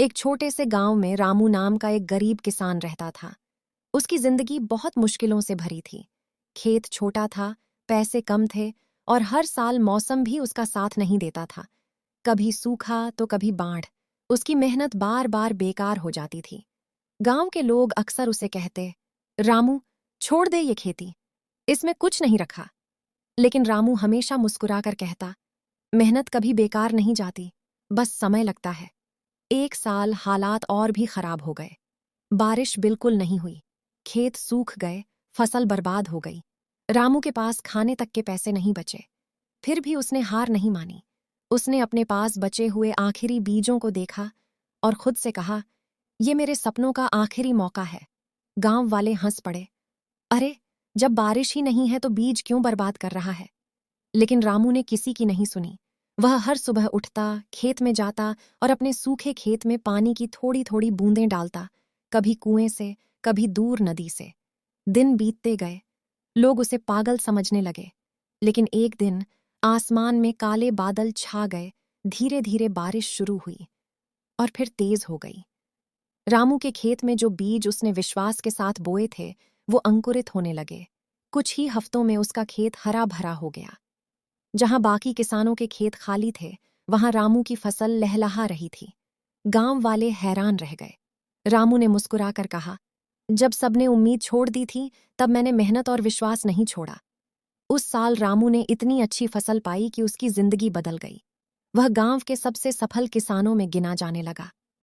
एक छोटे से गांव में रामू नाम का एक गरीब किसान रहता था। उसकी जिंदगी बहुत मुश्किलों से भरी थी। खेत छोटा था, पैसे कम थे और हर साल मौसम भी उसका साथ नहीं देता था। कभी सूखा तो कभी बाढ़। उसकी मेहनत बार बार बेकार हो जाती थी। गांव के लोग अक्सर उसे कहते, रामू, छोड़ दे ये खेती, इसमें कुछ नहीं रखा। लेकिन रामू हमेशा मुस्कुराकर कहता, मेहनत कभी बेकार नहीं जाती, बस समय लगता है। एक साल हालात और भी खराब हो गए। बारिश बिल्कुल नहीं हुई, खेत सूख गए, फसल बर्बाद हो गई। रामू के पास खाने तक के पैसे नहीं बचे। फिर भी उसने हार नहीं मानी। उसने अपने पास बचे हुए आखिरी बीजों को देखा और खुद से कहा, ये मेरे सपनों का आखिरी मौका है। गांव वाले हंस पड़े। अरे, जब बारिश ही नहीं है तो बीज क्यों बर्बाद कर रहा है? लेकिन रामू ने किसी की नहीं सुनी। वह हर सुबह उठता, खेत में जाता और अपने सूखे खेत में पानी की थोड़ी थोड़ी बूंदें डालता, कभी कुएं से, कभी दूर नदी से। दिन बीतते गए, लोग उसे पागल समझने लगे। लेकिन एक दिन आसमान में काले बादल छा गए, धीरे धीरे बारिश शुरू हुई और फिर तेज हो गई। रामू के खेत में जो बीज उसने विश्वास के साथ बोए थे, वो अंकुरित होने लगे। कुछ ही हफ्तों में उसका खेत हरा भरा हो गया। जहां बाकी किसानों के खेत खाली थे, वहां रामू की फसल लहलहा रही थी। गांव वाले हैरान रह गए। रामू ने मुस्कुराकर कहा, जब सबने उम्मीद छोड़ दी थी, तब मैंने मेहनत और विश्वास नहीं छोड़ा। उस साल रामू ने इतनी अच्छी फसल पाई कि उसकी जिंदगी बदल गई। वह गांव के सबसे सफल किसानों में गिना जाने लगा।